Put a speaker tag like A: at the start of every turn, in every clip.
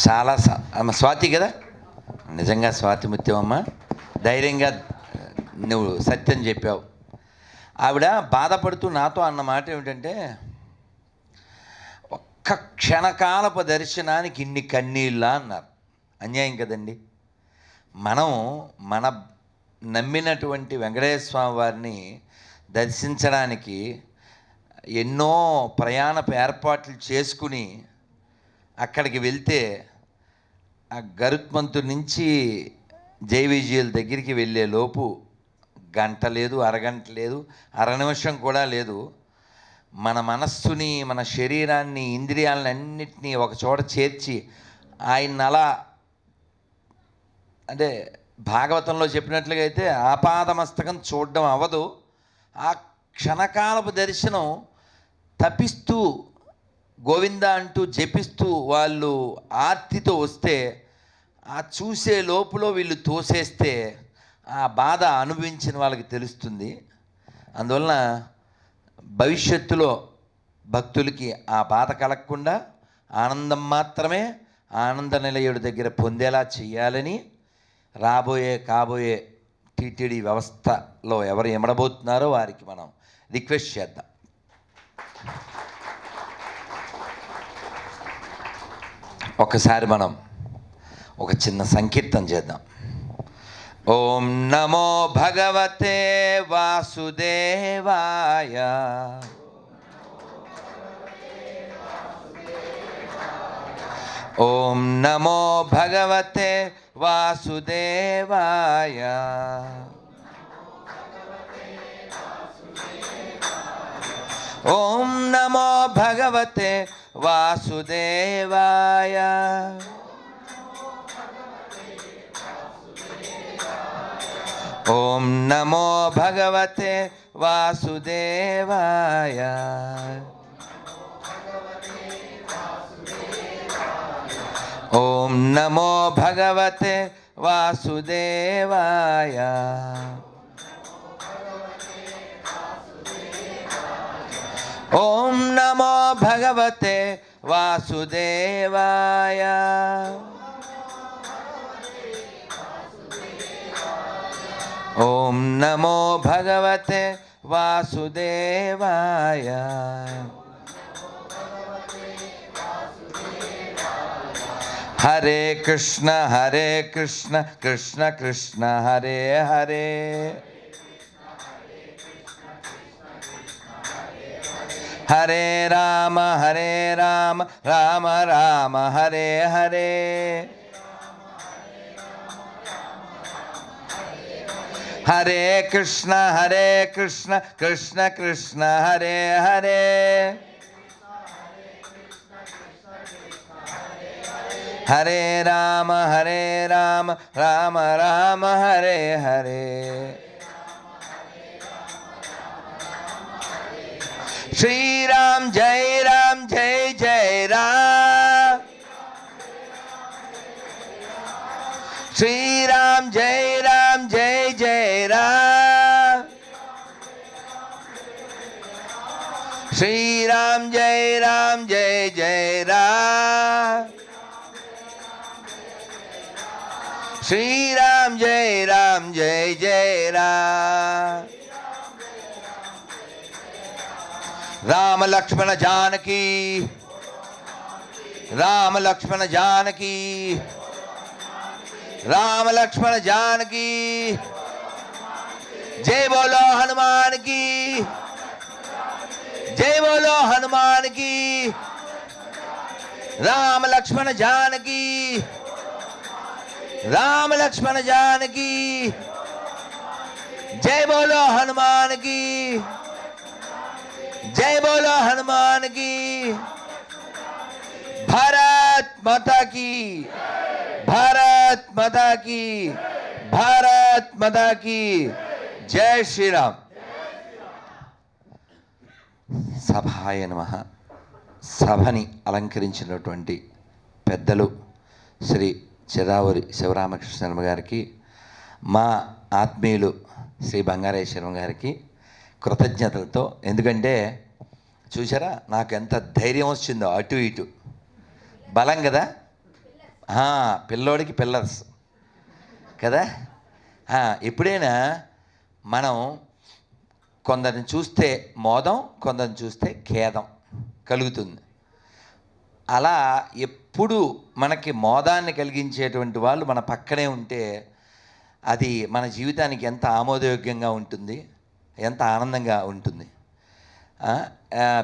A: చాలా అమ్మ స్వాతి కదా, నిజంగా స్వాతి ముత్యం అమ్మ, ధైర్యంగా నువ్వు సత్యం చెప్పావు. ఆవిడ బాధపడుతూ నాతో అన్న మాట ఏమిటంటే, ఒక్క క్షణకాలపు దర్శనానికి ఇన్ని కన్నీళ్ళ అన్నారు. అన్యాయం కదండి. మనం మన నమ్మినటువంటి వెంకటేశ్వర స్వామి వారిని దర్శించడానికి ఎన్నో ప్రయాణపు ఏర్పాట్లు చేసుకుని అక్కడికి వెళ్తే ఆ గరుత్మంతుడి నుంచి జై విజయుల దగ్గరికి వెళ్ళే లోపు గంట లేదు, అరగంట లేదు, అర నిమిషం కూడా లేదు. మన మనస్సుని, మన శరీరాన్ని, ఇంద్రియాలని అన్నిటినీ ఒక చోట చేర్చి ఆయన అలా, అంటే భాగవతంలో చెప్పినట్లుగా అయితే ఆపాదమస్తకం చూడడం అవ్వదు. ఆ క్షణకాలపు దర్శనం తపిస్తూ గోవింద అంటూ జపిస్తూ వాళ్ళు ఆర్తితో వస్తే, ఆ చూసే లోపులో వీళ్ళు తోసేస్తే ఆ బాధ అనుభవించిన వాళ్ళకి తెలుస్తుంది. అందువలన భవిష్యత్తులో భక్తులకి ఆ బాధ కలగకుండా ఆనందం మాత్రమే ఆనంద నిలయుడి దగ్గర పొందేలా చేయాలని కాబోయే టీటీడీ వ్యవస్థలో ఎవరు ఎమడబోతున్నారో వారికి మనం రిక్వెస్ట్ చేద్దాం. ఒకసారి మనం ఒక చిన్న సంకీర్తన చేద్దాం. ఓం నమో భగవతే వాసుదేవాయ, ఓం నమో భగవతే వాసుదేవాయ, ఓం నమో భగవతే వాసుదేవాయ, ఓం నమో భగవతే వాసుదేవాయ, ఓం నమో భగవతే వాసుదేవాయ, ఓం నమో భగవతే వాసుదేవాయ, ఓం నమో భగవతే వాసుదేవాయ. హరే కృష్ణ కృష్ణ కృష్ణ హరే హరే, హరే రామ రామ రామ హరే హరే, హరే కృష్ణ కృష్ణ కృష్ణ హరే హరే, హరే రామ రామ రామ హరే హరే. శ్రీరామ్ జై జై రామ్, శ్రీరామ్ జై జై రామ్, శ్రీరామ్ జై జై రామ్, శ్రీరామ్ జై జై రామ్. రామ లక్ష్మణ జానకి, రామ లక్ష్మణ జానకి, రామ లక్ష్మణ జానకి, జై బోలో హనుమాన్ కి, జై బోలో హనుమాన్ కి. రామ లక్ష్మణ జానకి, రామ లక్ష్మణ జానకి, జై బోలో హనుమాన్ కి, జై బోలో హనుమాన్ కి. భారత్ మాతా కి, భారత్ మాతా కి, భారత్ మాతా కి. జై శ్రీరామ్. సభాయ నమః. సభని అలంకరించినటువంటి పెద్దలు శ్రీ చిరావూరి శివరామకృష్ణ శర్మ గారికి, మా ఆత్మీయులు శ్రీ బంగారయ్య శర్మ గారికి కృతజ్ఞతలతో. ఎందుకంటే చూసారా నాకు ఎంత ధైర్యం వచ్చిందో, అటు ఇటు బలం కదా. పిల్లోడికి పిల్లర్స్ కదా. ఎప్పుడైనా మనం కొందరిని చూస్తే మోదం, కొందరిని చూస్తే ఖేదం కలుగుతుంది. అలా ఎప్పుడు మనకి మోదాన్ని కలిగించేటువంటి వాళ్ళు మన పక్కనే ఉంటే అది మన జీవితానికి ఎంత ఆమోదయోగ్యంగా ఉంటుంది, ఎంత ఆనందంగా ఉంటుంది.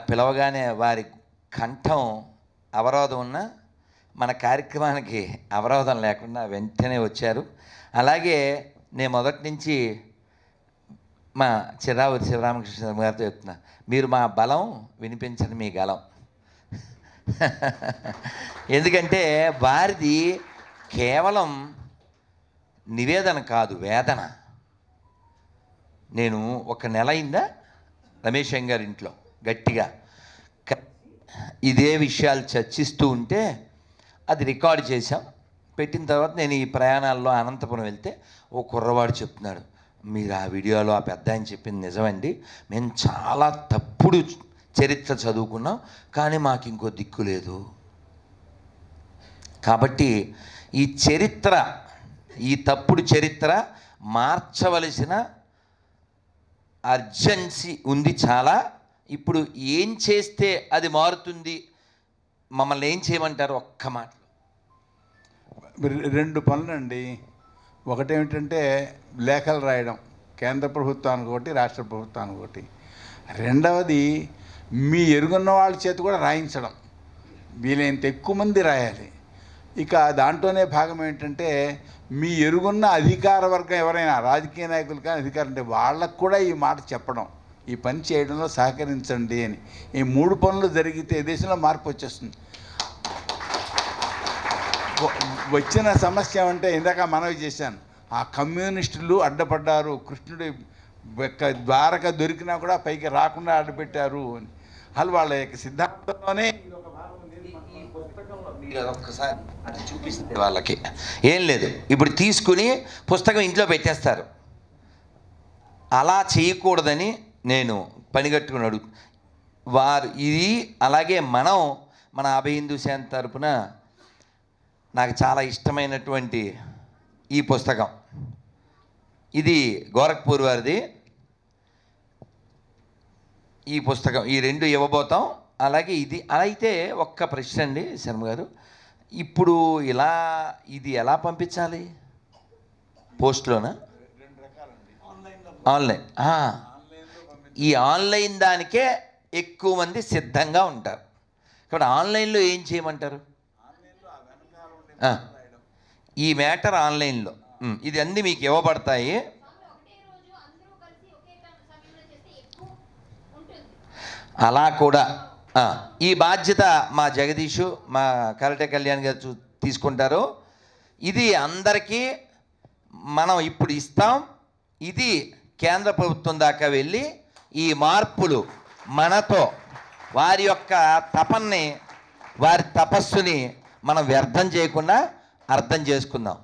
A: పిలవగానే వారి కంఠం అవరోధం ఉన్న మన కార్యక్రమానికి అవరోధం లేకుండా వెంటనే వచ్చారు. అలాగే నేను మొదటి నుంచి మా చిరావూరి శివరామకృష్ణ గారితో చెప్తున్నా, మీరు మా బలం, వినిపించండి మీ గలం. ఎందుకంటే వారిది కేవలం నివేదన కాదు, వేదన. నేను ఒక నెల అయిందా రమేష్ గారి ఇంట్లో గట్టిగా ఇదే విషయాలు చర్చిస్తూ ఉంటే అది రికార్డు చేశాం. పెట్టిన తర్వాత నేను ఈ ప్రయాణాల్లో అనంతపురం వెళ్తే ఓ కుర్రవాడు చెప్తున్నాడు, మీరు ఆ వీడియోలో ఆ పెద్ద ఆయన చెప్పింది నిజమండి, మేము చాలా తప్పుడు చరిత్ర చదువుకున్నాం, కానీ మాకు ఇంకో దిక్కు లేదు. కాబట్టి ఈ చరిత్ర, ఈ తప్పుడు చరిత్ర మార్చవలసిన అర్జెన్సీ ఉంది చాలా. ఇప్పుడు ఏం చేస్తే అది మారుతుంది, మమ్మల్ని ఏం చేయమంటారు? ఒక్క మాటలో
B: 2 పనులండి. ఒకటేమిటంటే లేఖలు రాయడం, కేంద్ర ప్రభుత్వానికి ఒకటి, రాష్ట్ర ప్రభుత్వానికి ఒకటి. రెండవది మీ ఎరుగున్న వాళ్ళ చేతి కూడా రాయించడం, వీలైనంత ఎక్కువ మంది రాయాలి. ఇక దాంట్లోనే భాగం ఏంటంటే మీ ఎరుగున్న అధికార వర్గం ఎవరైనా, రాజకీయ నాయకులు కానీ అధికారులు అంటే వాళ్ళకు కూడా ఈ మాట చెప్పడం, ఈ పని చేయడంలో సహకరించండి అని. ఈ 3 పనులు జరిగితే దేశంలో మార్పు వచ్చేస్తుంది. వచ్చిన సమస్య అంటే ఇందాక మనవి చేశాను, ఆ కమ్యూనిస్టులు అడ్డపడ్డారు, కృష్ణుడి ద్వారక దొరికినా కూడా పైకి రాకుండా అడ్డుపెట్టారు అని. అసలు వాళ్ళ యొక్క సిద్ధాంతంలోనే
A: ఒక్కసారి అది చూపిస్తే వాళ్ళకి ఏం లేదు. ఇప్పుడు తీసుకుని పుస్తకం ఇంట్లో పెట్టేస్తారు. అలా చేయకూడదని నేను పనిగట్టుకుని అడుగు వారు ఇది. అలాగే మనం మన అభయ హిందూ శాంతి తరపున నాకు చాలా ఇష్టమైనటువంటి ఈ పుస్తకం, ఇది గోరఖ్పూర్ వారిది. ఈ పుస్తకం, ఈ 2 ఇవ్వబోతాం. అలాగే ఇది. అయితే ఒక్క ప్రశ్న అండి శర్మ గారు, ఇప్పుడు ఇలా ఇది ఎలా పంపించాలి? పోస్ట్లోనా? ఆన్లైన్. ఈ ఆన్లైన్ దానికే ఎక్కువ మంది సిద్ధంగా ఉంటారు. కాబట్టి ఆన్లైన్లో ఏం చేయమంటారు? ఈ మ్యాటర్ ఆన్లైన్లో ఇది అన్నీ మీకు ఇవ్వబడతాయి. అలా కూడా ఈ బాధ్యత మా జగదీషు, మా కరటే కళ్యాణ్ గారు తీసుకుంటారు. ఇది అందరికీ మనం ఇప్పుడు ఇస్తాం. ఇది కేంద్ర ప్రభుత్వం దాకా వెళ్ళి ఈ మార్పులు మనతో వారి యొక్క తపన్ని, వారి తపస్సుని మనం వ్యర్థం చేయకుండా అర్థం చేసుకుందాం.